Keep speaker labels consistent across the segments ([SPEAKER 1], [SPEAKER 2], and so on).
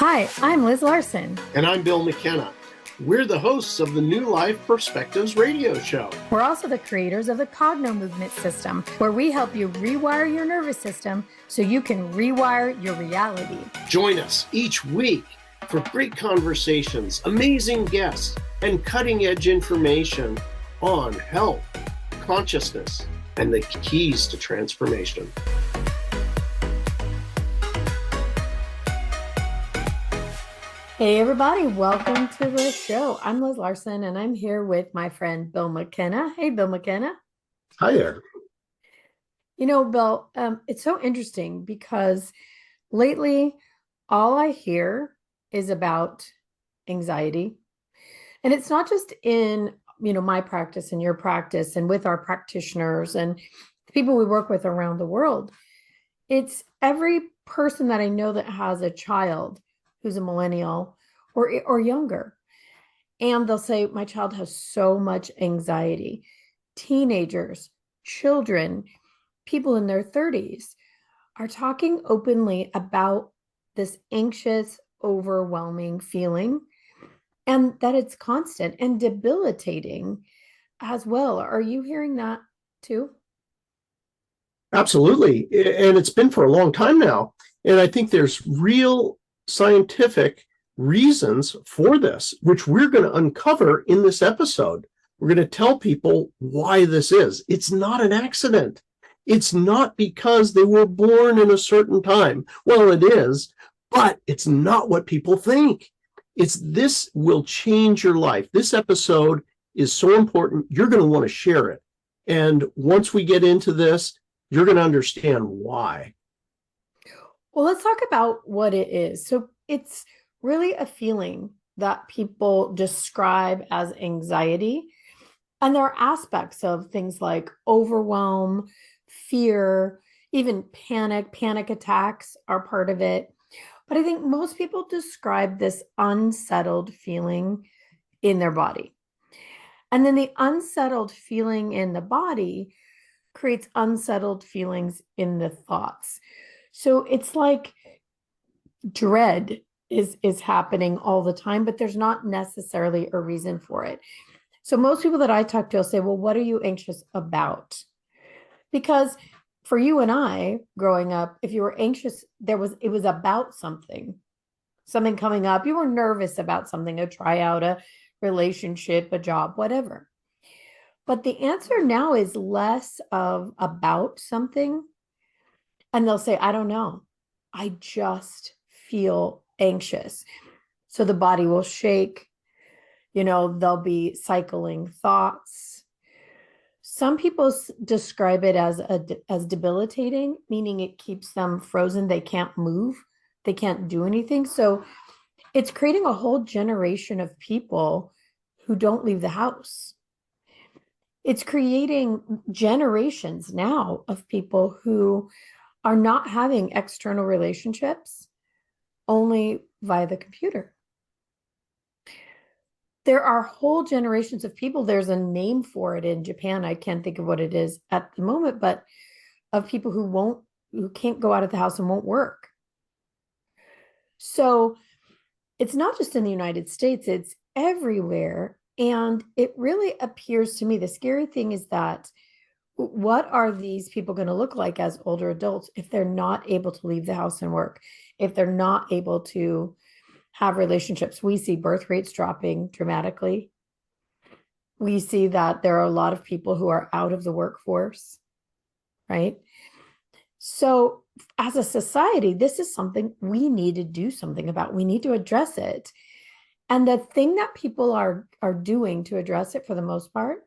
[SPEAKER 1] Hi, I'm Liz Larson.
[SPEAKER 2] And I'm Bill McKenna. We're the hosts of the New Life Perspectives radio show.
[SPEAKER 1] We're also the creators of the Cogno Movement System, where we help you rewire your nervous system so you can rewire your reality.
[SPEAKER 2] Join us each week for great conversations, amazing guests, and cutting-edge information on health, consciousness, and the keys to transformation.
[SPEAKER 1] Hey everybody, welcome to the show. I'm Liz Larson and I'm here with my friend Bill McKenna. Hey Bill McKenna.
[SPEAKER 2] Hi there.
[SPEAKER 1] You know, Bill, it's so interesting because lately all I hear is about anxiety. And it's not just in, my practice and your practice and with our practitioners and the people we work with around the world. It's every person that I know that has a child who's a millennial or younger. And they'll say, my child has so much anxiety. Teenagers, children, people in their 30s are talking openly about this anxious, overwhelming feeling and that it's constant and debilitating as well. Are you hearing that too?
[SPEAKER 2] Absolutely. And it's been for a long time now. And I think there's real scientific reasons for this, which we're going to uncover in this episode. We're going to tell people why this is. It's not an accident. It's not because they were born in a certain time. Well, it is, but it's not what people think. This will change your life. This episode is so important. You're going to want to share it. And once we get into this, you're going to understand why.
[SPEAKER 1] Well, let's talk about what it is. So it's really a feeling that people describe as anxiety. And there are aspects of things like overwhelm, fear, even panic attacks are part of it. But I think most people describe this unsettled feeling in their body. And then the unsettled feeling in the body creates unsettled feelings in the thoughts. So it's like dread is happening all the time, but there's not necessarily a reason for it. So most people that I talk to will say, well, what are you anxious about? Because for you and I growing up, if you were anxious, it was about something coming up. You were nervous about something, a tryout, a relationship, a job, whatever. But the answer now is less of about something. And they'll say, I don't know. I just feel anxious. So the body will shake. They'll be cycling thoughts. Some people describe it as debilitating, meaning it keeps them frozen. They can't move. They can't do anything. So it's creating a whole generation of people who don't leave the house. It's creating generations now of people who are not having external relationships, only via the computer. There are whole generations of people, there's a name for it in Japan, I can't think of what it is at the moment, but of people who can't go out of the house and won't work. So it's not just in the United States, it's everywhere. And it really appears to me, the scary thing is that what are these people going to look like as older adults if they're not able to leave the house and work, if they're not able to have relationships? We see birth rates dropping dramatically. We see that there are a lot of people who are out of the workforce, right? So as a society, this is something we need to do something about. We need to address it. And the thing that people are doing to address it for the most part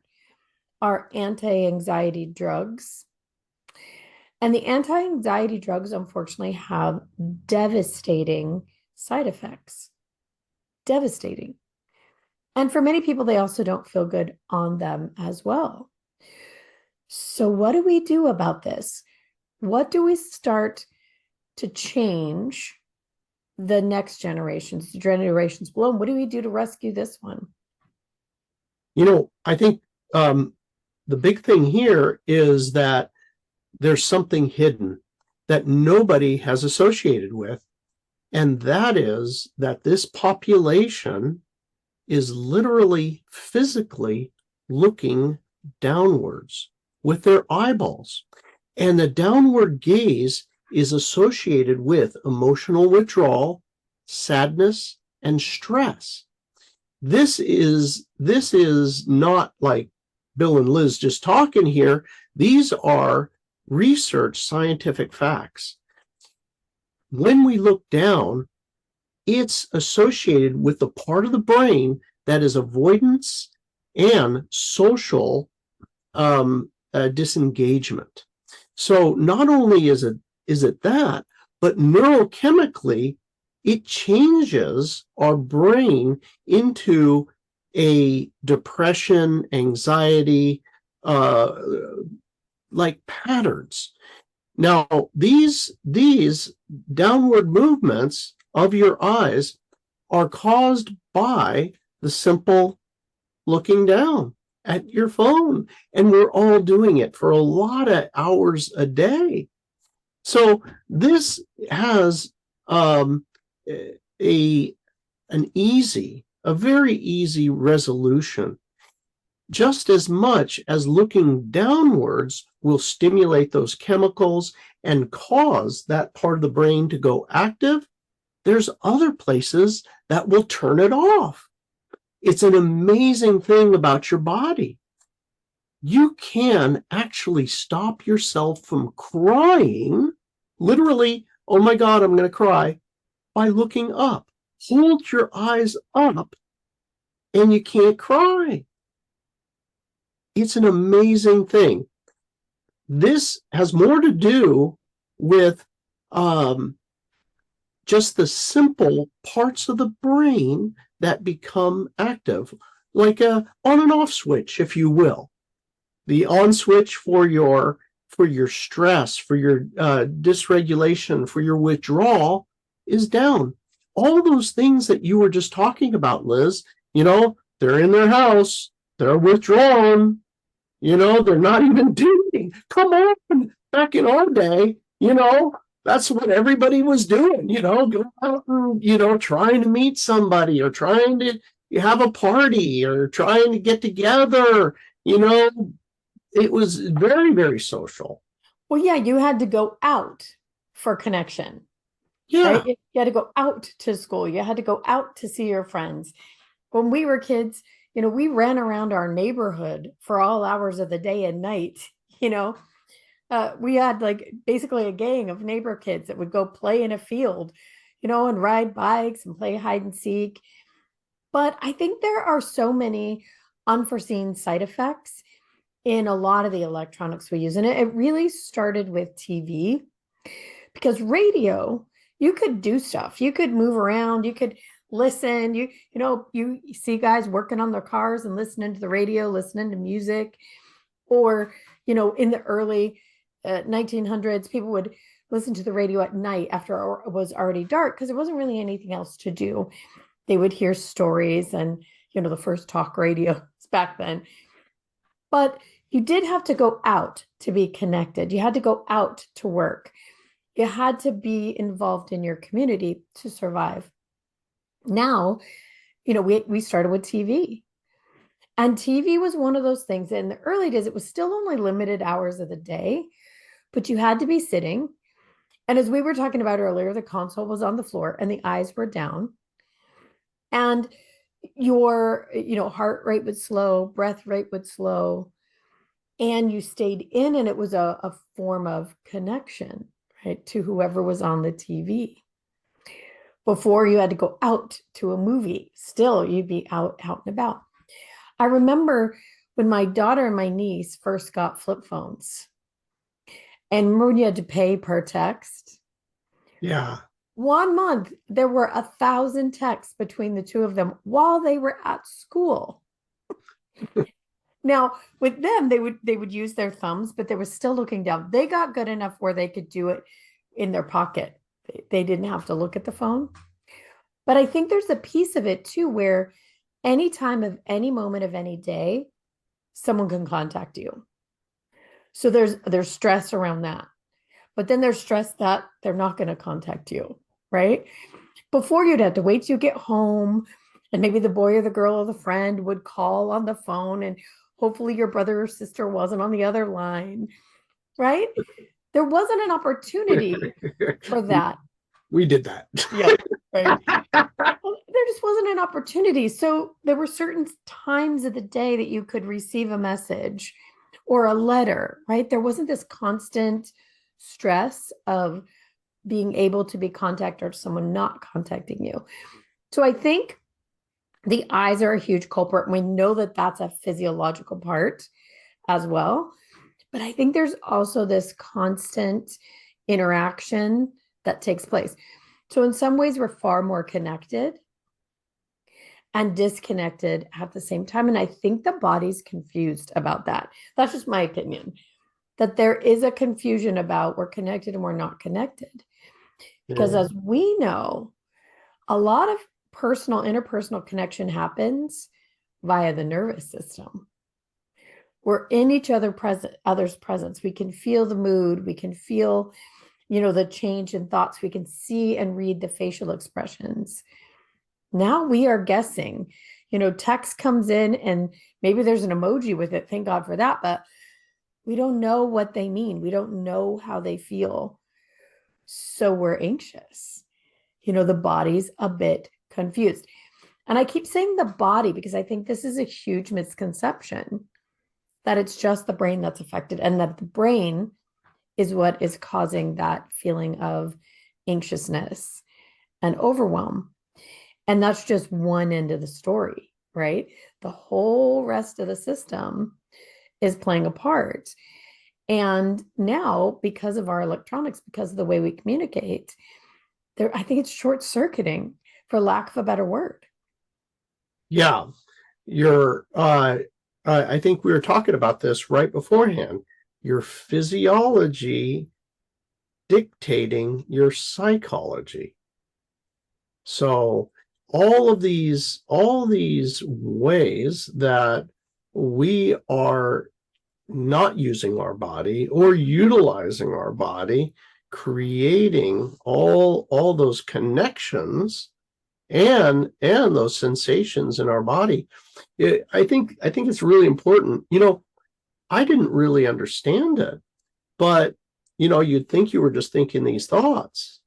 [SPEAKER 1] are anti-anxiety drugs. And the anti-anxiety drugs, unfortunately, have devastating side effects. Devastating. And for many people, they also don't feel good on them as well. So what do we do about this? What do we start to change the next generations, the generations below? What do we do to rescue this one?
[SPEAKER 2] I think the big thing here is that there's something hidden that nobody has associated with. And that is that this population is literally physically looking downwards with their eyeballs. And the downward gaze is associated with emotional withdrawal, sadness, and stress. This is not like Bill and Liz just talking here. These are research scientific facts. When we look down, it's associated with the part of the brain that is avoidance and social disengagement. So not only is it that, but neurochemically, it changes our brain into a depression, anxiety, like patterns. Now, these downward movements of your eyes are caused by the simple looking down at your phone. And we're all doing it for a lot of hours a day. So this has a very easy resolution. Just as much as looking downwards will stimulate those chemicals and cause that part of the brain to go active, there's other places that will turn it off. It's an amazing thing about your body. You can actually stop yourself from crying, literally, oh my God, I'm going to cry, by looking up. Hold your eyes up and you can't cry. It's an amazing thing. This has more to do with just the simple parts of the brain that become active, like a on and off switch, if you will. The on switch for your stress, for your dysregulation, for your withdrawal is down. All those things that you were just talking about, Liz, they're in their house, they're withdrawn, they're not even dating. Come on, back in our day, that's what everybody was doing, go out and, trying to meet somebody or trying to have a party or trying to get together, it was very, very social.
[SPEAKER 1] Well, yeah, you had to go out for connection.
[SPEAKER 2] Yeah.
[SPEAKER 1] Right? You had to go out to school. You had to go out to see your friends. When we were kids, we ran around our neighborhood for all hours of the day and night. We had like basically a gang of neighbor kids that would go play in a field, and ride bikes and play hide and seek. But I think there are so many unforeseen side effects in a lot of the electronics we use. And it really started with TV, because radio, you could do stuff. You could move around. You could listen. You see guys working on their cars and listening to the radio, listening to music. Or, in the early 1900s, people would listen to the radio at night after it was already dark because there wasn't really anything else to do. They would hear stories and, the first talk radios back then. But you did have to go out to be connected. You had to go out to work. You had to be involved in your community to survive. Now, we started with TV. And TV was one of those things. In the early days, it was still only limited hours of the day, but you had to be sitting. And as we were talking about earlier, the console was on the floor and the eyes were down. And your, heart rate would slow, breath rate would slow. And you stayed in, and it was a form of connection, right, to whoever was on the TV. Before, you had to go out to a movie. Still, you'd be out and about. I remember when my daughter and my niece first got flip phones, and when you had to pay per text.
[SPEAKER 2] Yeah.
[SPEAKER 1] 1 month, there were 1,000 texts between the two of them while they were at school. Now, with them, they would use their thumbs, but they were still looking down. They got good enough where they could do it in their pocket. They didn't have to look at the phone. But I think there's a piece of it too, where any time of any moment of any day, someone can contact you. So there's stress around that. But then there's stress that they're not going to contact you, right? Before you'd have to wait till you get home, and maybe the boy or the girl or the friend would call on the phone, and hopefully your brother or sister wasn't on the other line, right? There wasn't an opportunity for
[SPEAKER 2] we,
[SPEAKER 1] that.
[SPEAKER 2] we did that.
[SPEAKER 1] Yeah, right. Well, there just wasn't an opportunity. So there were certain times of the day that you could receive a message or a letter, right? There wasn't this constant stress of being able to be contacted or someone not contacting you. So I think the eyes are a huge culprit. And we know that that's a physiological part as well. But I think there's also this constant interaction that takes place. So in some ways, we're far more connected and disconnected at the same time. And I think the body's confused about that. That's just my opinion, that there is a confusion about we're connected and we're not connected. Because
[SPEAKER 2] Yeah.
[SPEAKER 1] as we know, a lot of personal, interpersonal connection happens via the nervous system. We're in each other's presence. We can feel the mood. We can feel, the change in thoughts. We can see and read the facial expressions. Now we are guessing. Text comes in and maybe there's an emoji with it. Thank God for that. But we don't know what they mean. We don't know how they feel. So we're anxious. The body's a bit confused. And I keep saying the body because I think this is a huge misconception that it's just the brain that's affected and that the brain is what is causing that feeling of anxiousness and overwhelm. And that's just one end of the story, right? The whole rest of the system is playing a part. And now, because of our electronics, because of the way we communicate, I think it's short circuiting, for lack of a better word.
[SPEAKER 2] Yeah. You're, I think we were talking about this right beforehand. Your physiology dictating your psychology. So all these ways that we are not using our body or utilizing our body, creating all those connections and those sensations in our body. I think it's really important. I didn't really understand it, but you'd think you were just thinking these thoughts.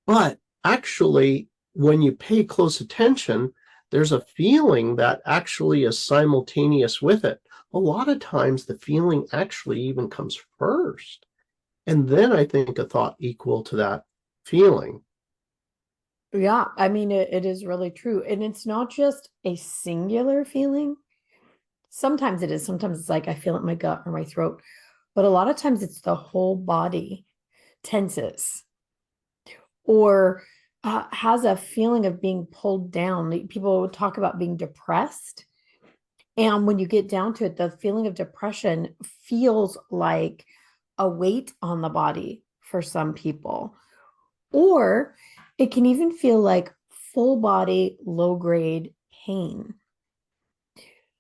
[SPEAKER 2] But actually, when you pay close attention, there's a feeling that actually is simultaneous with it. A lot of times, the feeling actually even comes first. And then I think a thought equal to that feeling.
[SPEAKER 1] Yeah, I mean, it is really true. And it's not just a singular feeling. Sometimes it is. Sometimes it's like I feel it in my gut or my throat. But a lot of times it's the whole body tenses or has a feeling of being pulled down. People talk about being depressed. And when you get down to it, the feeling of depression feels like a weight on the body for some people. Or it can even feel like full body, low grade pain.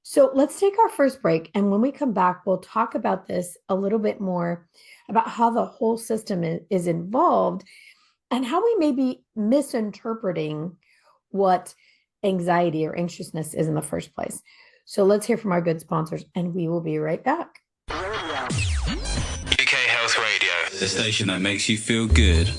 [SPEAKER 1] So let's take our first break. And when we come back, we'll talk about this a little bit more about how the whole system is involved and how we may be misinterpreting what anxiety or anxiousness is in the first place. So let's hear from our good sponsors, and we will be right back.
[SPEAKER 3] UK Health Radio, the station that makes you feel good.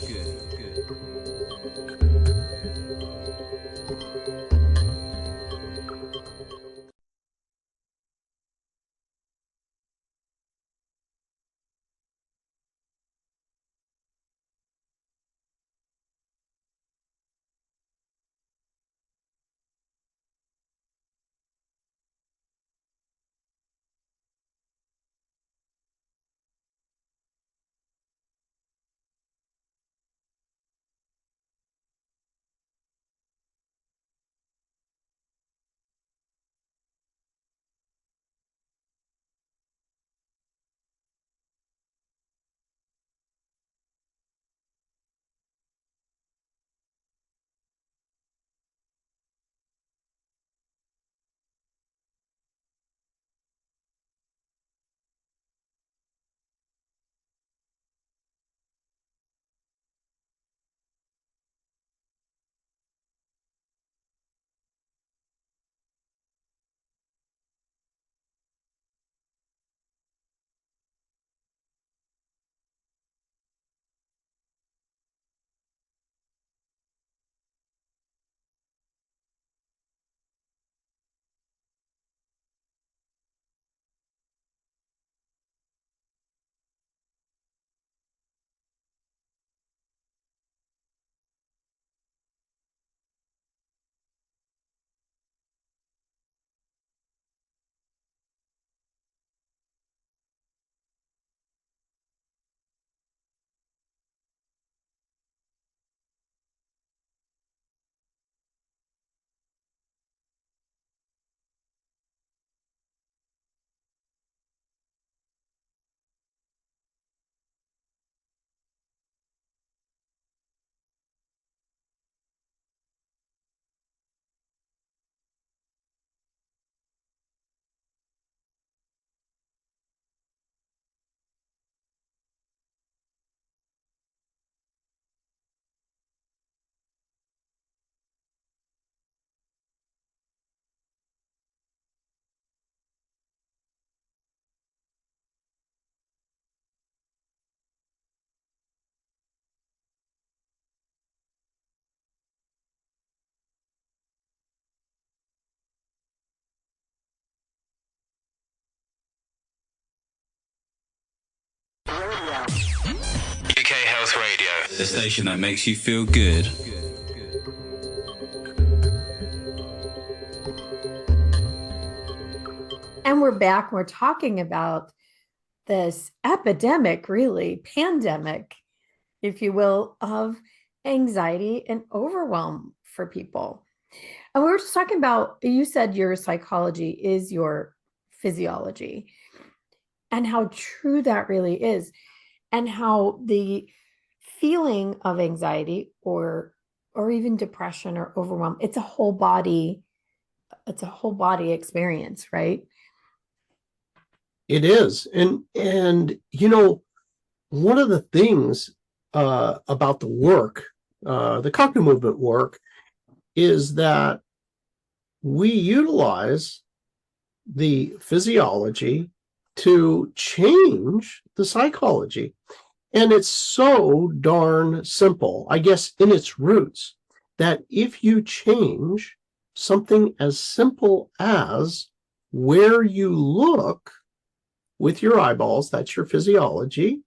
[SPEAKER 3] Health Radio, the station that makes you feel good.
[SPEAKER 1] And we're back. We're talking about this epidemic, really, pandemic, if you will, of anxiety and overwhelm for people. And we were just talking about, you said your psychology is your physiology, and how true that really is, and how the feeling of anxiety or even depression or overwhelm, it's a whole body experience, right?
[SPEAKER 2] It is. And you know, one of the things about the work, the cognitive movement work, is that we utilize the physiology to change the psychology. And it's so darn simple, I guess, in its roots, that if you change something as simple as where you look with your eyeballs, that's your physiology,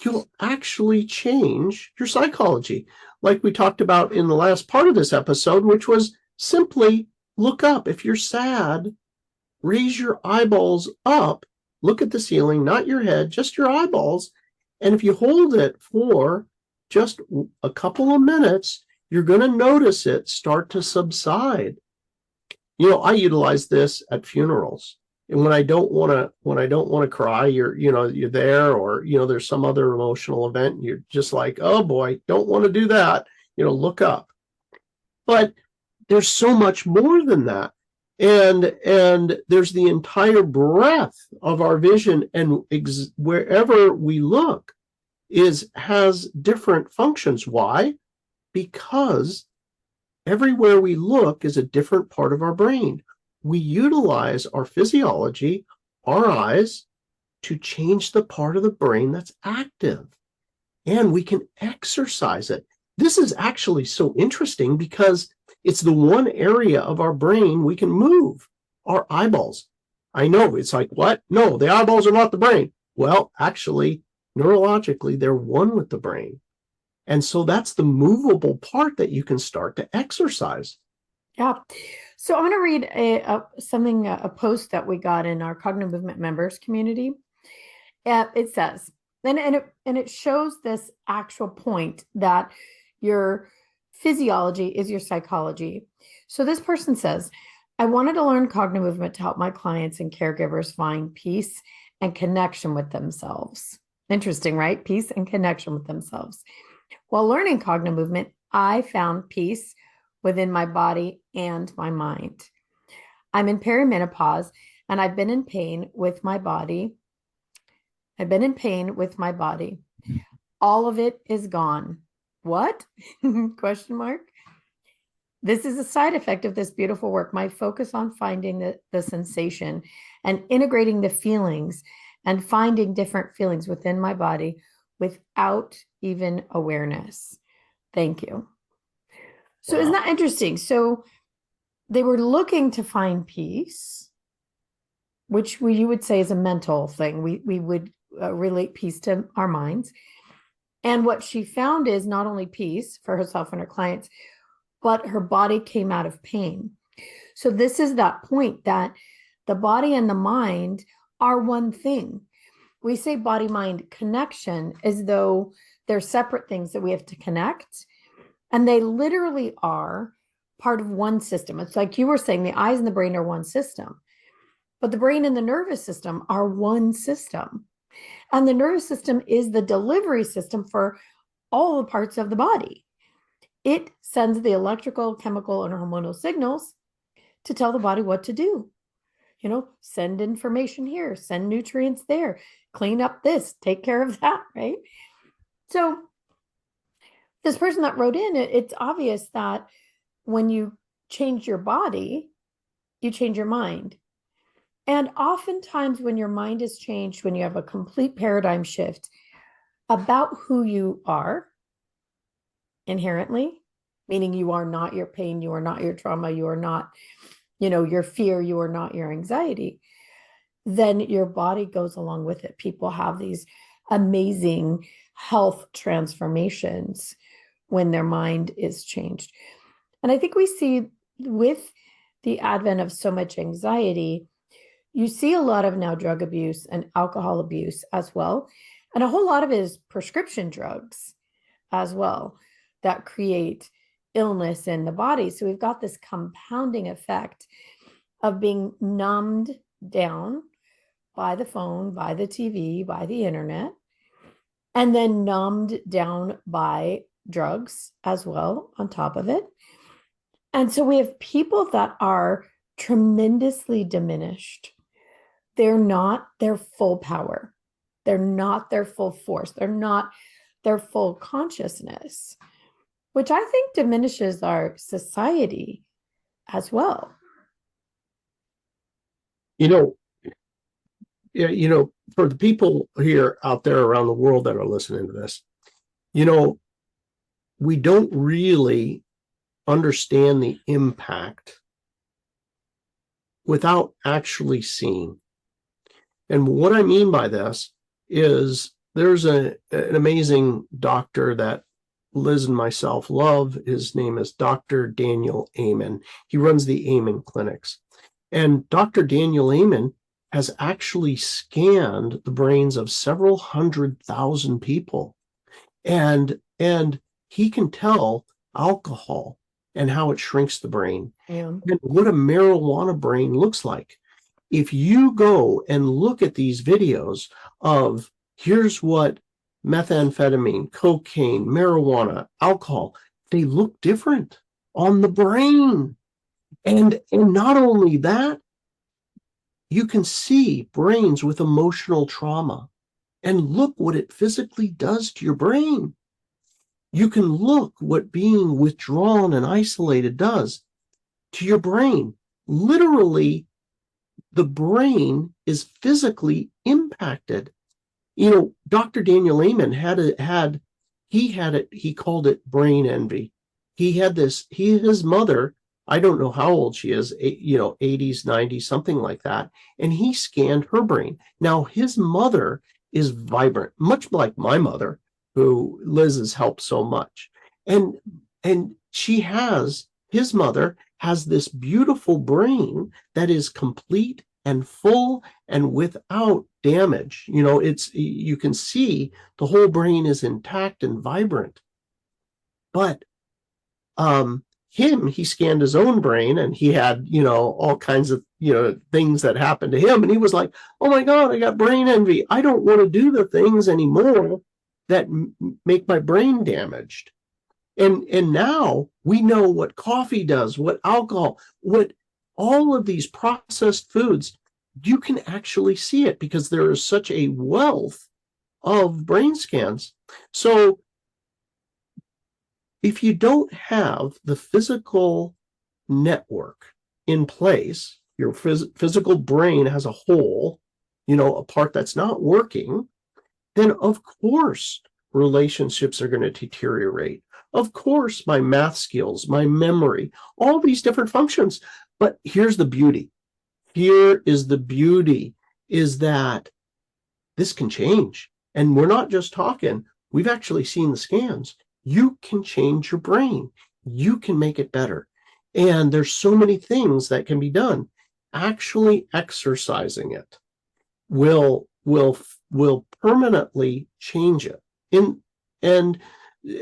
[SPEAKER 2] you'll actually change your psychology. Like we talked about in the last part of this episode, which was simply look up. If you're sad, raise your eyeballs up, look at the ceiling, not your head, just your eyeballs. And if you hold it for just a couple of minutes, you're going to notice it start to subside. You know, I utilize this at funerals. And when I don't want to cry, you're there, or, there's some other emotional event, and you're just like, oh boy, don't want to do that. Look up. But there's so much more than that. And there's the entire breadth of our vision, and wherever we look has different functions. Why? Because everywhere we look is a different part of our brain. We utilize our physiology, our eyes, to change the part of the brain that's active. And we can exercise it. This is actually so interesting because it's the one area of our brain we can move, our eyeballs. I know, it's like, what? No, the eyeballs are not the brain. Well, actually, neurologically, they're one with the brain. And so that's the movable part that you can start to exercise.
[SPEAKER 1] Yeah. So I'm going to read a post that we got in our cognitive movement members community. It says, and it shows this actual point that your physiology is your psychology. So this person says, I wanted to learn cognitive movement to help my clients and caregivers find peace and connection with themselves. Interesting, right? Peace and connection with themselves. While learning cognitive movement, I found peace within my body and my mind. I'm in perimenopause, and I've been in pain with my body. All of it is gone. What? Question mark. This is a side effect of this beautiful work. My focus on finding the sensation and integrating the feelings and finding different feelings within my body without even awareness. Thank you. So Isn't that interesting? So they were looking to find peace, which you would say is a mental thing. We would relate peace to our minds. And what she found is not only peace for herself and her clients, but her body came out of pain. So this is that point that the body and the mind are one thing. We say body-mind connection as though they're separate things that we have to connect. And they literally are part of one system. It's like you were saying, the eyes and the brain are one system, but the brain and the nervous system are one system. And the nervous system is the delivery system for all the parts of the body. It sends the electrical, chemical, and hormonal signals to tell the body what to do. Send information here, send nutrients there, clean up this, take care of that, right? So this person that wrote in, it's obvious that when you change your body, you change your mind. And oftentimes when your mind is changed, when you have a complete paradigm shift about who you are inherently, meaning you are not your pain, you are not your trauma, you are not, your fear, you are not your anxiety, then your body goes along with it. People have these amazing health transformations when their mind is changed. And I think we see with the advent of so much anxiety, you see a lot of now drug abuse and alcohol abuse as well. And a whole lot of it is prescription drugs as well that create illness in the body. So we've got this compounding effect of being numbed down by the phone, by the TV, by the internet, and then numbed down by drugs as well on top of it. And so we have people that are tremendously diminished. They're not their full power. They're not their full force. They're not their full consciousness, which I think diminishes our society as well.
[SPEAKER 2] For the people here out there around the world that are listening to this, we don't really understand the impact without actually seeing. And what I mean by this is there's an amazing doctor that Liz and myself love. His name is Dr. Daniel Amen. He runs the Amen clinics. And Dr. Daniel Amen has actually scanned the brains of several 100,000 people. And he can tell alcohol and how it shrinks the brain, and what a marijuana brain looks like. If you go and look at these videos of here's what methamphetamine, cocaine, marijuana, alcohol, they look different on the brain. And not only that, you can see brains with emotional trauma and look what it physically does to your brain. You can look what being withdrawn and isolated does to your brain. Literally, the brain is physically impacted. Dr. Daniel Amen he called it brain envy. His mother, I don't know how old she is, 80s, 90s, something like that. And he scanned her brain. Now, his mother is vibrant, much like my mother, who Liz has helped so much. And his mother has this beautiful brain that is complete and full and without damage. You can see the whole brain is intact and vibrant. But he scanned his own brain and he had, all kinds of, things that happened to him. And he was like, oh my God, I got brain envy. I don't want to do the things anymore that make my brain damaged. And now we know what coffee does, what alcohol, what all of these processed foods, you can actually see it because there is such a wealth of brain scans. So if you don't have the physical network in place, your physical brain has a hole, a part that's not working, then of course relationships are going to deteriorate. Of course, my math skills, my memory, all these different functions. But here's the beauty. Here is the beauty, is that this can change. And we're not just talking. We've actually seen the scans. You can change your brain. You can make it better. And there's so many things that can be done. Actually exercising it will permanently change it. And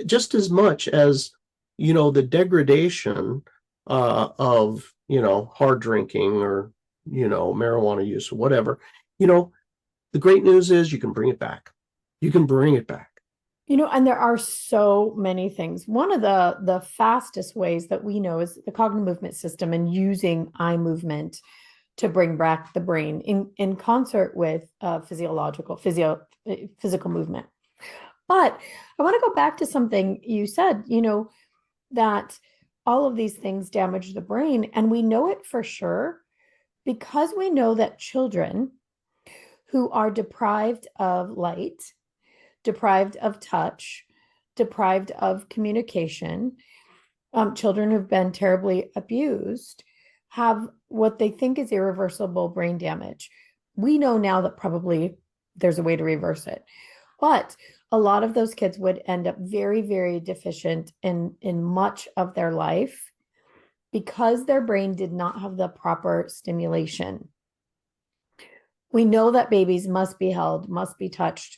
[SPEAKER 2] just as much as, the degradation of, hard drinking or, marijuana use or whatever, the great news is you can bring it back. You can bring it back.
[SPEAKER 1] And there are so many things. One of the fastest ways that we know is the cognitive movement system and using eye movement to bring back the brain in concert with physical movement. But I want to go back to something you said, that all of these things damage the brain. And we know it for sure because we know that children who are deprived of light, deprived of touch, deprived of communication, children who've been terribly abused have what they think is irreversible brain damage. We know now that probably there's a way to reverse it. But a lot of those kids would end up very, very deficient in much of their life because their brain did not have the proper stimulation. We know that babies must be held, must be touched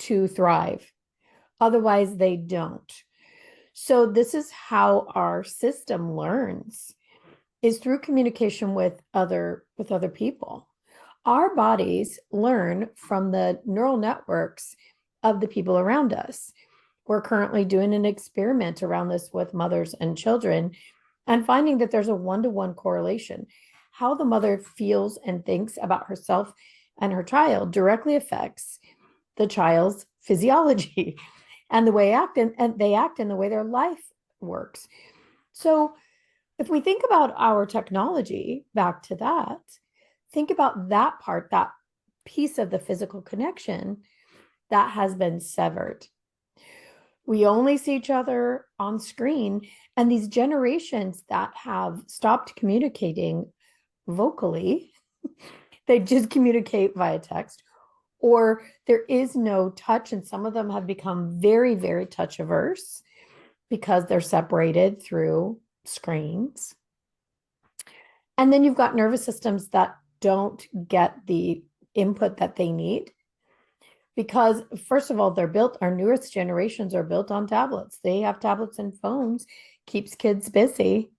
[SPEAKER 1] to thrive. Otherwise, they don't. So this is how our system learns, is through communication with other people. Our bodies learn from the neural networks of the people around us. We're currently doing an experiment around this with mothers and children and finding that there's a one-to-one correlation. How the mother feels and thinks about herself and her child directly affects the child's physiology and the way they act in the way their life works. So if we think about our technology, back to that, think about that part, that piece of the physical connection that has been severed. We only see each other on screen, and these generations that have stopped communicating vocally, they just communicate via text, or there is no touch, and some of them have become very, very touch averse because they're separated through screens. And then you've got nervous systems that don't get the input that they need because, first of all, our newest generations are built on tablets. They have tablets and phones, keeps kids busy,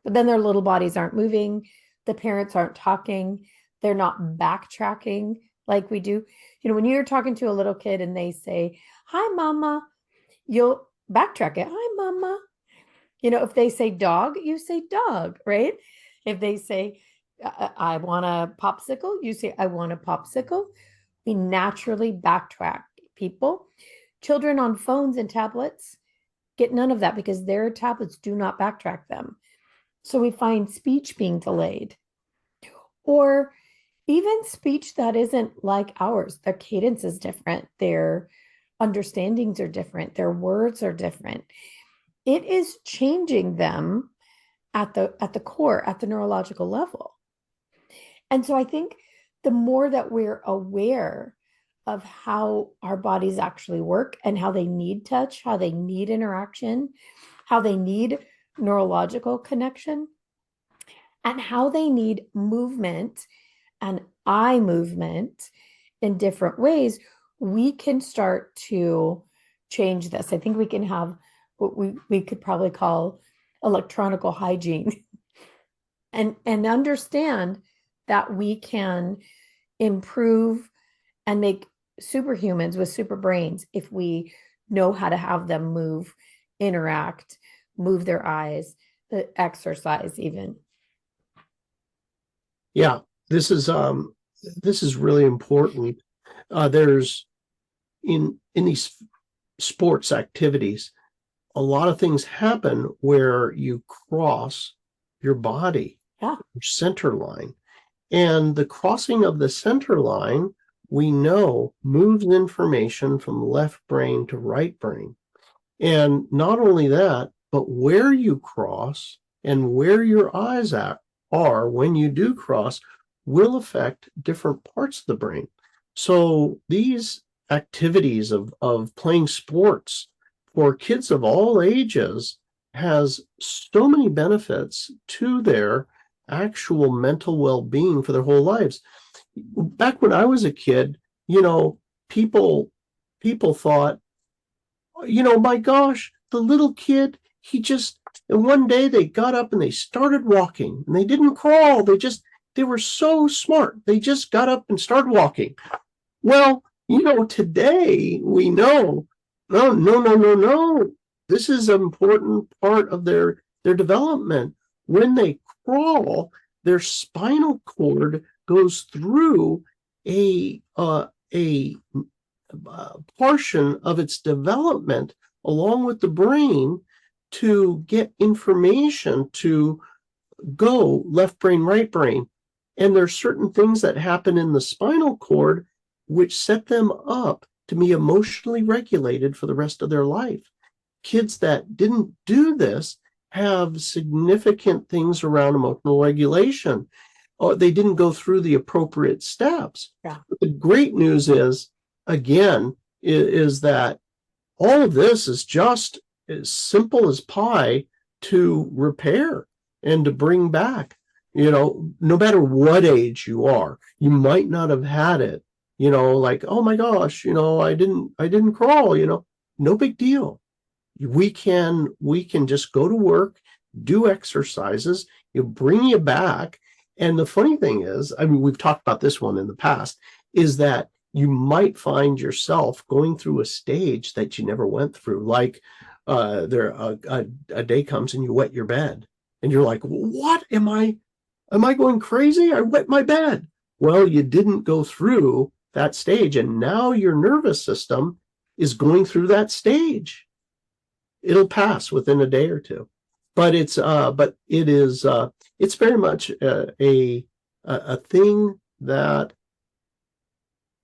[SPEAKER 1] but then their little bodies aren't moving. The parents aren't talking. They're not backtracking like we do. When you're talking to a little kid and they say, "Hi, mama," you'll backtrack it. "Hi, mama." If they say dog, you say dog, right? If they say, "I want a popsicle," you say, "I want a popsicle." We naturally backtrack. Children on phones and tablets get none of that because their tablets do not backtrack them. So we find speech being delayed, or even speech that isn't like ours. Their cadence is different. Their understandings are different. Their words are different. It is changing them at the core, at the neurological level. And so I think the more that we're aware of how our bodies actually work and how they need touch, how they need interaction, how they need neurological connection, and how they need movement and eye movement in different ways, we can start to change this. I think we can have what we could probably call electronical hygiene and understand that we can improve and make superhumans with super brains if we know how to have them move, interact, move their eyes, exercise even.
[SPEAKER 2] Yeah, this is really important. There's in these sports activities, a lot of things happen where you cross your body, your center line. And the crossing of the center line, we know, moves information from left brain to right brain. And not only that, but where you cross and where your eyes are when you do cross will affect different parts of the brain. So these activities of playing sports for kids of all ages has so many benefits to their actual mental well-being for their whole lives. Back when I was a kid, people thought, my gosh, the little kid, and one day they got up and they started walking and they didn't crawl. They were so smart. They just got up and started walking. Well, today we know, no. This is an important part of their development. When they crawl, their spinal cord goes through a portion of its development along with the brain to get information to go left brain, right brain. And there's certain things that happen in the spinal cord which set them up to be emotionally regulated for the rest of their life. Kids that didn't do this have significant things around emotional regulation, or they didn't go through the appropriate steps.
[SPEAKER 1] Yeah.
[SPEAKER 2] But the great news is, again, is that all of this is just as simple as pie to repair and to bring back. No matter what age you are, you might not have had it, like, oh my gosh, I didn't crawl, no big deal. We can just go to work, do exercises, bring you back. And the funny thing is, I mean, we've talked about this one in the past, is that you might find yourself going through a stage that you never went through. Like a day comes and you wet your bed and you're like, what am I going crazy? I wet my bed. Well, you didn't go through that stage, and now your nervous system is going through that stage. It'll pass within a day or two, but it's very much a thing that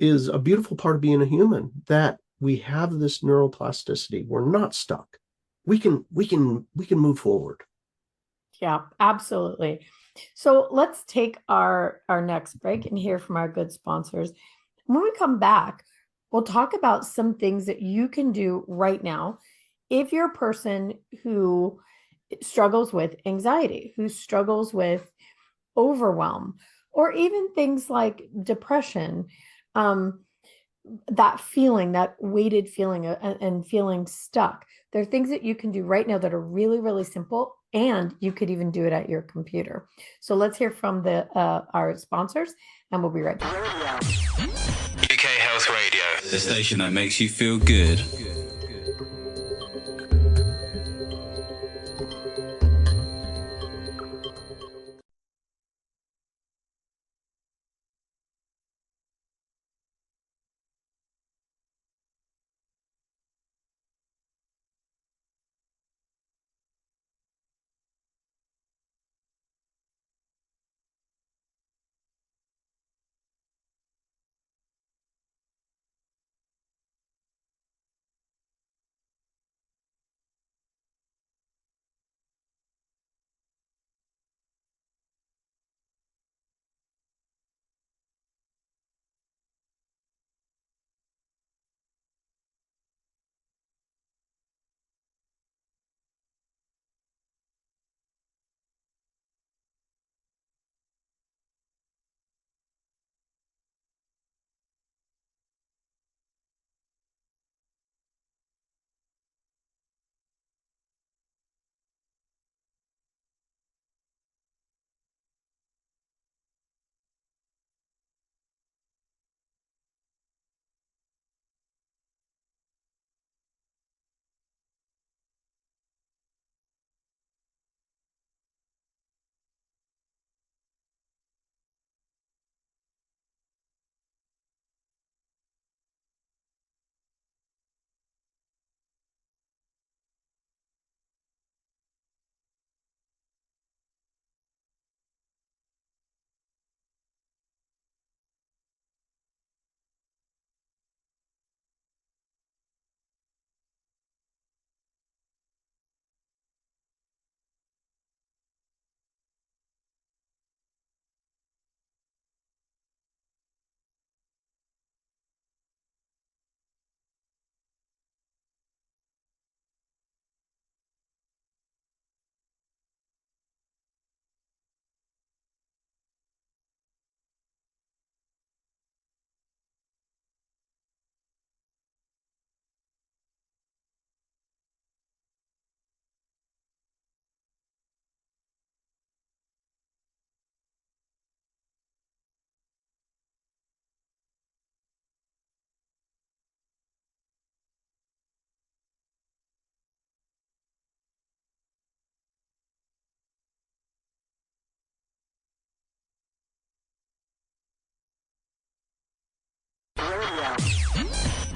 [SPEAKER 2] is a beautiful part of being a human, that we have this neuroplasticity. We're not stuck. We can move forward.
[SPEAKER 1] Yeah, absolutely. So let's take our next break and hear from our good sponsors. When we come back, we'll talk about some things that you can do right now if you're a person who struggles with anxiety, who struggles with overwhelm, or even things like depression, that feeling, that weighted feeling and feeling stuck. There are things that you can do right now that are really, really simple, and you could even do it at your computer. So let's hear from our sponsors, and we'll be right back.
[SPEAKER 3] UK Health Radio, the station that makes you feel good.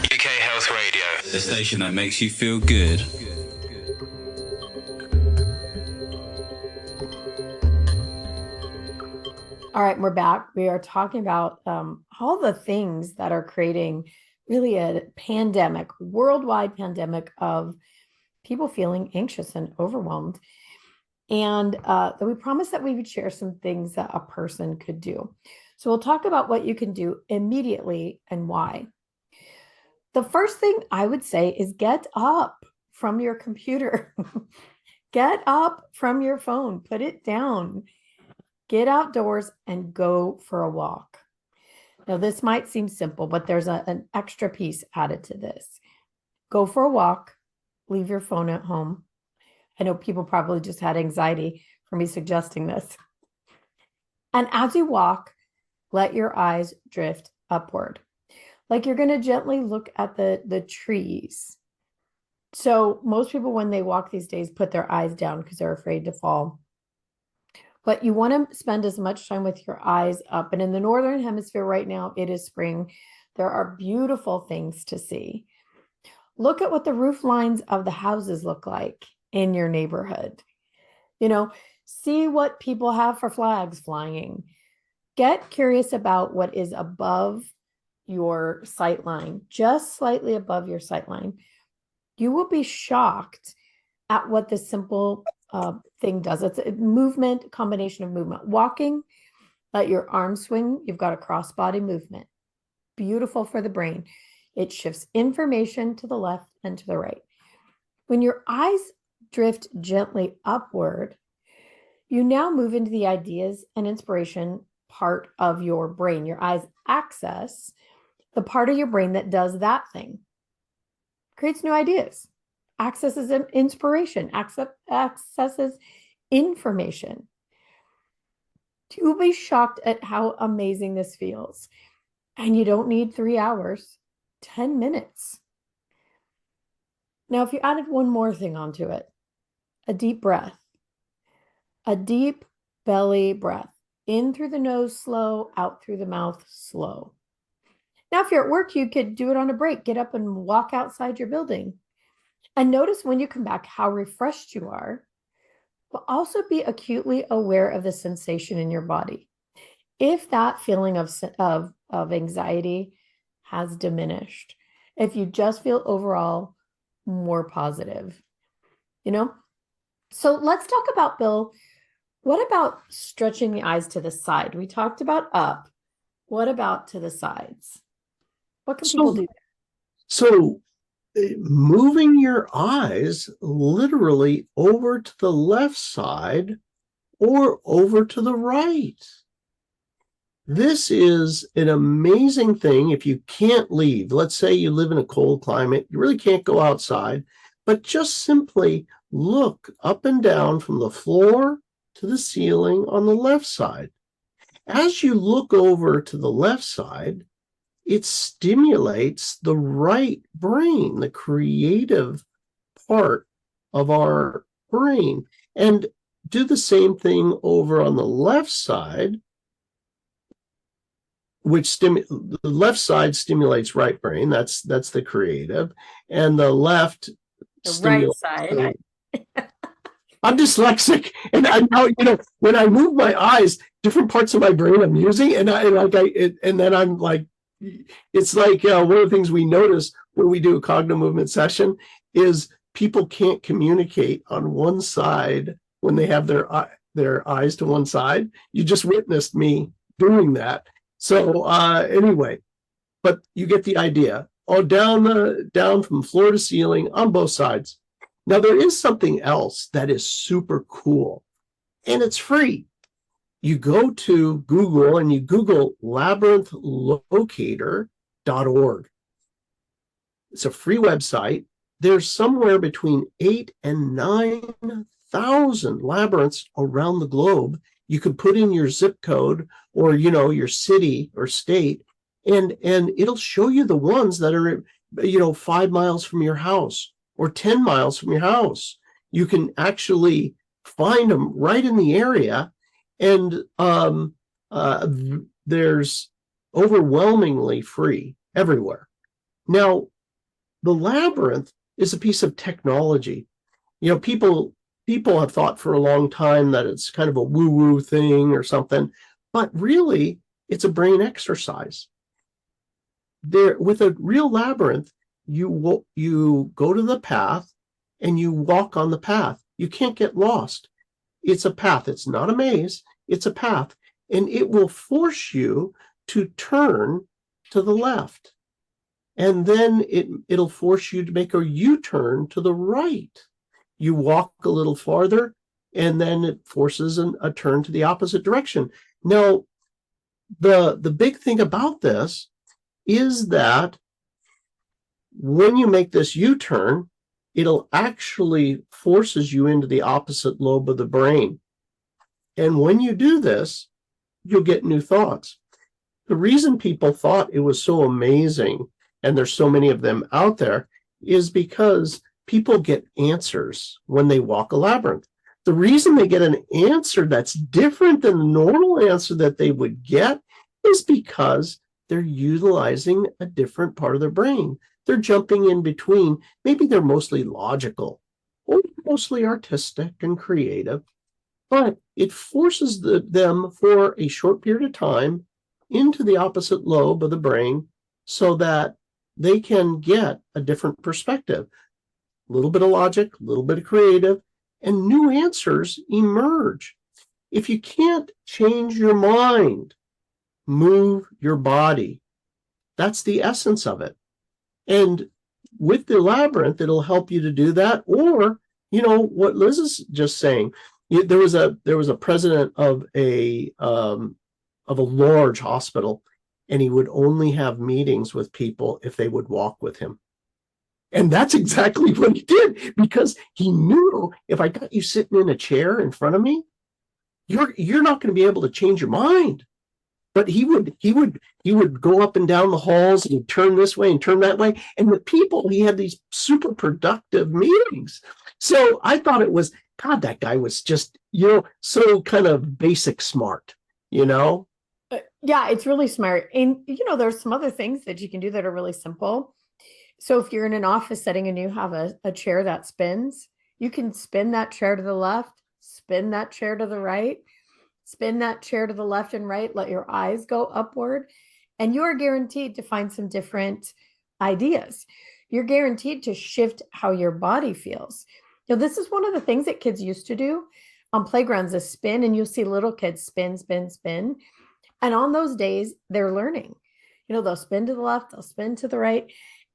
[SPEAKER 3] UK Health Radio, the station that makes you feel good.
[SPEAKER 1] All right, we're back. We are talking about all the things that are creating really a pandemic, worldwide pandemic of people feeling anxious and overwhelmed. And we promised that we would share some things that a person could do. So we'll talk about what you can do immediately and why. The first thing I would say is get up from your computer. Get up from your phone, put it down, get outdoors and go for a walk. Now, this might seem simple, but there's an extra piece added to this. Go for a walk, leave your phone at home. I know people probably just had anxiety for me suggesting this. And as you walk, let your eyes drift upward. Like you're going to gently look at the trees. So most people, when they walk these days, put their eyes down because they're afraid to fall. But you want to spend as much time with your eyes up. And in the Northern Hemisphere right now, it is spring. There are beautiful things to see. Look at what the roof lines of the houses look like in your neighborhood. See what people have for flags flying. Get curious about what is above your sight line, just slightly above your sight line. You will be shocked at what this simple thing does. It's a movement, combination of movement. Walking, let your arms swing. You've got a cross-body movement. Beautiful for the brain. It shifts information to the left and to the right. When your eyes drift gently upward, you now move into the ideas and inspiration part of your brain. Your eyes access the part of your brain that does that thing. Creates new ideas, accesses inspiration, accesses information. You'll be shocked at how amazing this feels. And you don't need 3 hours, 10 minutes. Now, if you added one more thing onto it, a deep breath, a deep belly breath, in through the nose slow, out through the mouth slow. Now, if you're at work, you could do it on a break. Get up and walk outside your building. And notice when you come back how refreshed you are, but also be acutely aware of the sensation in your body. If that feeling of anxiety has diminished, if you just feel overall more positive, So let's talk about, Bill, what about stretching the eyes to the side? We talked about up. What about to the sides? What can people do?
[SPEAKER 2] So moving your eyes literally over to the left side or over to the right. This is an amazing thing if you can't leave. Let's say you live in a cold climate, you really can't go outside, but just simply look up and down from the floor to the ceiling on the left side. As you look over to the left side, it stimulates the right brain, the creative part of our brain. And do the same thing over on the left side, which the left side stimulates right brain. That's the creative. And the left
[SPEAKER 1] right side.
[SPEAKER 2] I'm dyslexic, and I now when I move my eyes, different parts of my brain I'm using, and then I'm like, it's like one of the things we notice when we do a cognitive movement session is people can't communicate on one side when they have their eyes to one side. You just witnessed me doing that. So anyway, but you get the idea. Down from floor to ceiling on both sides. Now, there is something else that is super cool, and it's free. You go to Google and you Google labyrinthlocator.org. It's a free website. There's somewhere between 8,000 and 9,000 labyrinths around the globe. You could put in your zip code or, your city or state, and it'll show you the ones that are, 5 miles from your house or 10 miles from your house. You can actually find them right in the area. And there's overwhelmingly free everywhere. Now, the labyrinth is a piece of technology. People have thought for a long time that it's kind of a woo-woo thing or something, but really, it's a brain exercise. With a real labyrinth, you go to the path and you walk on the path. You can't get lost. It's a path. It's not a maze. It's a path. And it will force you to turn to the left. And then it'll force you to make a U-turn to the right. You walk a little farther, and then it forces a turn to the opposite direction. Now, the big thing about this is that when you make this U-turn, it'll actually forces you into the opposite lobe of the brain. And when you do this, you'll get new thoughts. The reason people thought it was so amazing, and there's so many of them out there, is because people get answers when they walk a labyrinth. The reason they get an answer that's different than the normal answer that they would get is because they're utilizing a different part of their brain. They're jumping in between. Maybe they're mostly logical or mostly artistic and creative, but it forces them for a short period of time into the opposite lobe of the brain so that they can get a different perspective. A little bit of logic, a little bit of creative, and new answers emerge. If you can't change your mind, move your body. That's the essence of it. And with the labyrinth, it'll help you to do that. Or, what Liz is just saying, there was a president of a large hospital, and he would only have meetings with people if they would walk with him. And that's exactly what he did, because he knew, if I got you sitting in a chair in front of me, you're not going to be able to change your mind. But he would go up and down the halls, and he'd turn this way and turn that way. And with people, he had these super productive meetings. So I thought it was, God, that guy was just, so kind of basic smart,
[SPEAKER 1] Yeah, it's really smart. And, there's some other things that you can do that are really simple. So if you're in an office setting and you have a chair that spins, you can spin that chair to the left, spin that chair to the right, spin that chair to the left and right, let your eyes go upward, and you are guaranteed to find some different ideas. You're guaranteed to shift how your body feels. This is one of the things that kids used to do on playgrounds, is spin, and you'll see little kids spin, spin, spin. And on those days, they're learning. They'll spin to the left, they'll spin to the right,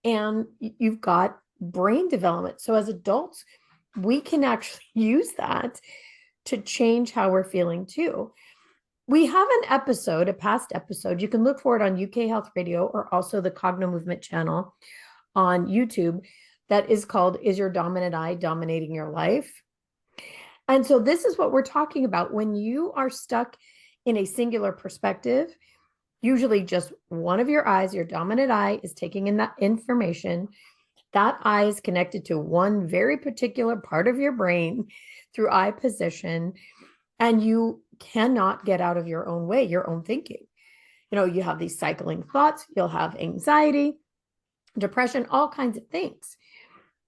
[SPEAKER 1] and you've got brain development. So as adults, we can actually use that to change how we're feeling too. We have a past episode. You can look for it on UK Health Radio or also the Cogno Movement channel on YouTube, that is called, Is Your Dominant Eye Dominating Your Life? And so this is what we're talking about. When you are stuck in a singular perspective, usually just one of your eyes, your dominant eye, is taking in that information. That eye is connected to one very particular part of your brain through eye position, and you cannot get out of your own way, your own thinking. You have these cycling thoughts, you'll have anxiety, depression, all kinds of things.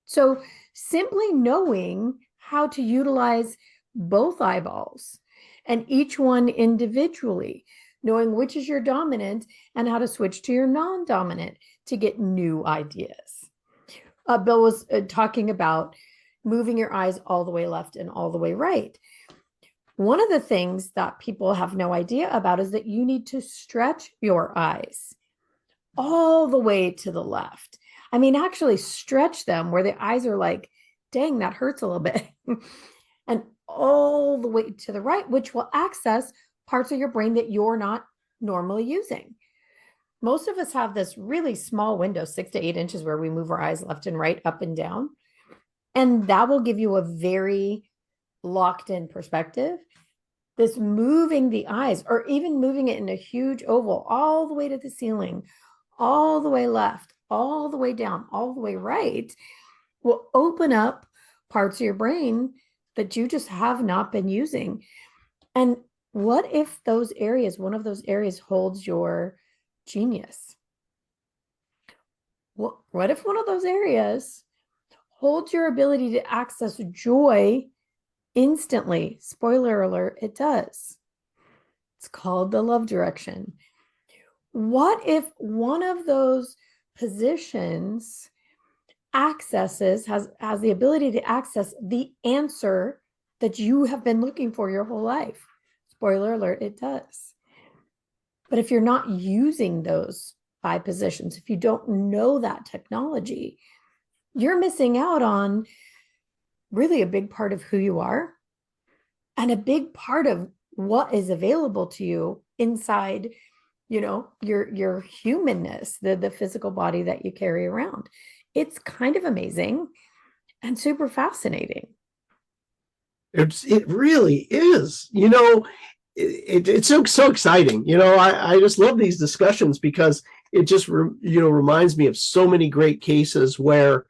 [SPEAKER 1] So simply knowing how to utilize both eyeballs and each one individually, knowing which is your dominant and how to switch to your non-dominant to get new ideas. Bill was talking about moving your eyes all the way left and all the way right. One of the things that people have no idea about is that you need to stretch your eyes all the way to the left. I mean, actually stretch them where the eyes are like, dang, that hurts a little bit. And all the way to the right, which will access parts of your brain that you're not normally using. Most of us have this really small window, 6 to 8 inches, where we move our eyes left and right, up and down. And that will give you a very locked in perspective. This moving the eyes, or even moving it in a huge oval all the way to the ceiling, all the way left, all the way down, all the way right, will open up parts of your brain that you just have not been using. And what if one of those areas holds your genius? What if one of those areas holds your ability to access joy instantly? Spoiler alert, it does. It's called the love direction. What if one of those positions has the ability to access the answer that you have been looking for your whole life? Spoiler alert, it does. But if you're not using those by positions. If you don't know that technology, you're missing out on really a big part of who you are and a big part of what is available to you inside, your humanness, the physical body that you carry around. It's kind of amazing and super fascinating.
[SPEAKER 2] It really is. It's so exciting. I just love these discussions because it just reminds me of so many great cases where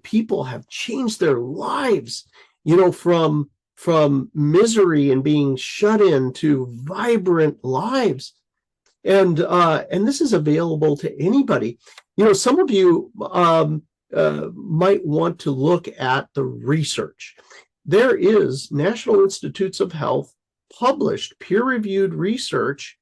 [SPEAKER 2] people have changed their lives, from misery and being shut in to vibrant lives. And this is available to anybody. Some of you might want to look at the research. There is National Institutes of Health published peer-reviewed research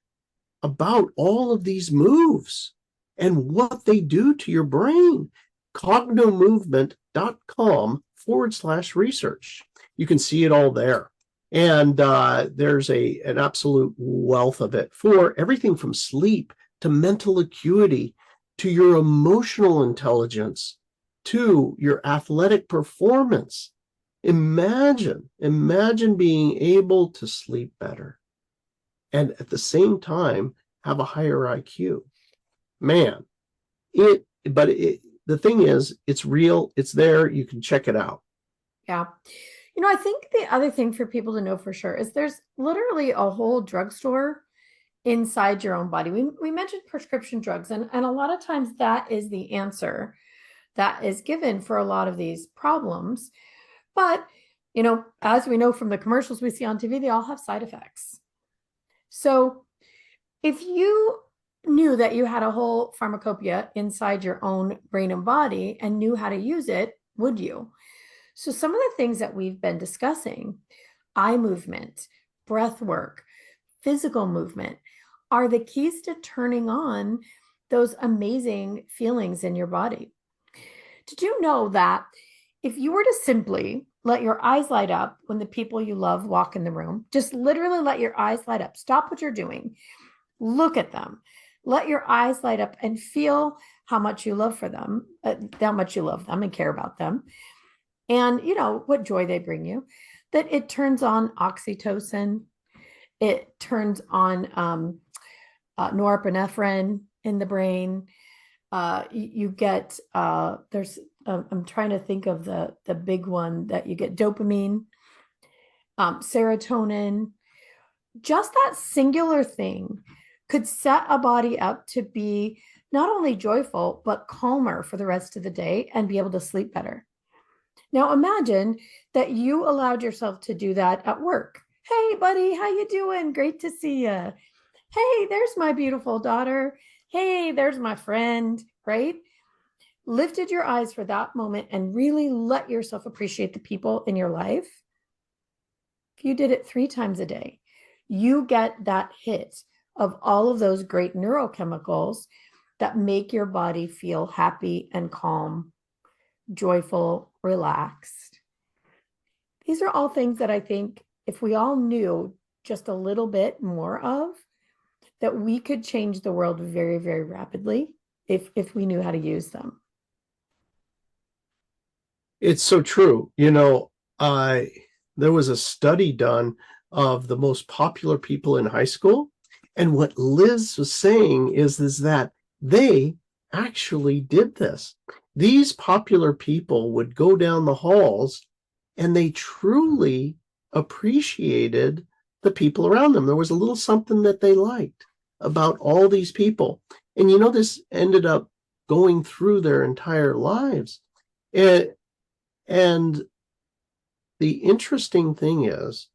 [SPEAKER 2] about all of these moves and what they do to your brain. Cognomovement.com/research. You can see it all there. And there's an absolute wealth of it for everything from sleep to mental acuity to your emotional intelligence to your athletic performance. Imagine being able to sleep better and at the same time have a higher IQ. Man, the thing is, it's real, it's there, you can check it out.
[SPEAKER 1] Yeah. I think the other thing for people to know for sure is there's literally a whole drugstore inside your own body. We mentioned prescription drugs, and a lot of times that is the answer that is given for a lot of these problems. But, as we know from the commercials we see on TV, they all have side effects. So if you knew that you had a whole pharmacopoeia inside your own brain and body and knew how to use it, would you? So some of the things that we've been discussing, eye movement, breath work, physical movement, are the keys to turning on those amazing feelings in your body. Did you know that if you were to simply let your eyes light up when the people you love walk in the room, just literally let your eyes light up, stop what you're doing, look at them, let your eyes light up and feel how much you love for them, how much you love them and care about them, and what joy they bring you, that it turns on oxytocin, it turns on norepinephrine in the brain. You get there's I'm trying to think of the big one that you get: dopamine, serotonin. Just that singular thing could set a body up to be not only joyful but calmer for the rest of the day and be able to sleep better. Now imagine that you allowed yourself to do that at work. Hey buddy, how you doing? Great to see you. Hey, there's my beautiful daughter. Hey, there's my friend, right? Lifted your eyes for that moment and really let yourself appreciate the people in your life. If you did it 3 times a day, you get that hit of all of those great neurochemicals that make your body feel happy and calm, joyful, relaxed. These are all things that I think if we all knew just a little bit more of, that we could change the world very, very rapidly if we knew how to use them.
[SPEAKER 2] It's so true. There was a study done of the most popular people in high school. And what Liz was saying is that they actually did this. These popular people would go down the halls and they truly appreciated the people around them. There was a little something that they liked about all these people. And this ended up going through their entire lives. And the interesting thing is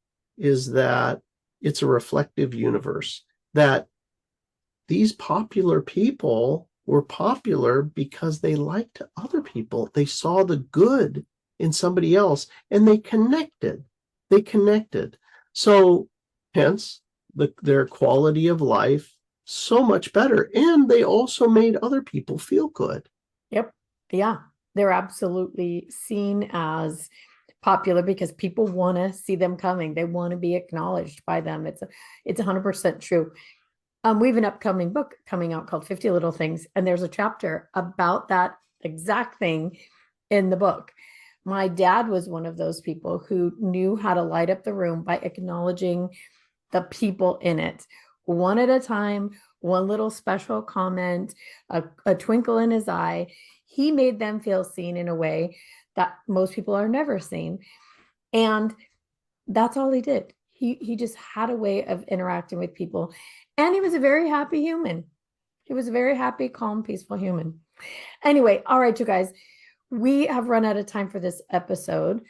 [SPEAKER 2] that it's a reflective universe, that these popular people were popular because they liked other people. They saw the good in somebody else and they connected. So hence their quality of life so much better. And they also made other people feel good.
[SPEAKER 1] Yep. Yeah. They're absolutely seen as popular because people want to see them coming. They want to be acknowledged by them. It's 100% true. We have an upcoming book coming out called 50 Little Things, and there's a chapter about that exact thing in the book. My dad was one of those people who knew how to light up the room by acknowledging the people in it, one at a time, one little special comment, a twinkle in his eye. He made them feel seen in a way that most people are never seen. And that's all he did. He just had a way of interacting with people. And he was a very happy human. He was a very happy, calm, peaceful human. Anyway, all right, you guys, we have run out of time for this episode,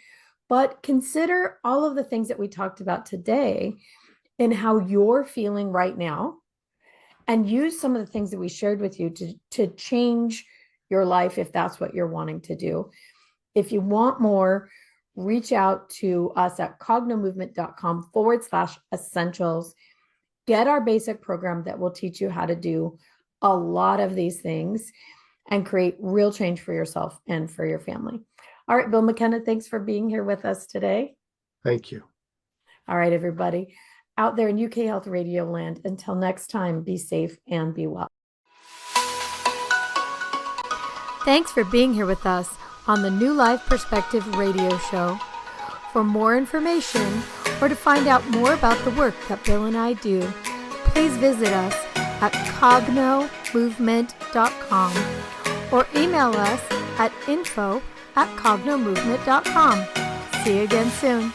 [SPEAKER 1] but consider all of the things that we talked about today and how you're feeling right now, and use some of the things that we shared with you to change your life if that's what you're wanting to do. If you want more, reach out to us at cognomovement.com/essentials. Get our basic program that will teach you how to do a lot of these things and create real change for yourself and for your family. All right, Bill McKenna, thanks for being here with us today.
[SPEAKER 2] Thank you.
[SPEAKER 1] All right, everybody out there in UK Health Radio land, until next time, be safe and be well. Thanks for being here with us on the New Life Perspective radio show. For more information or to find out more about the work that Bill and I do, please visit us at cognomovement.com or email us at info@cognomovement.com. See you again soon.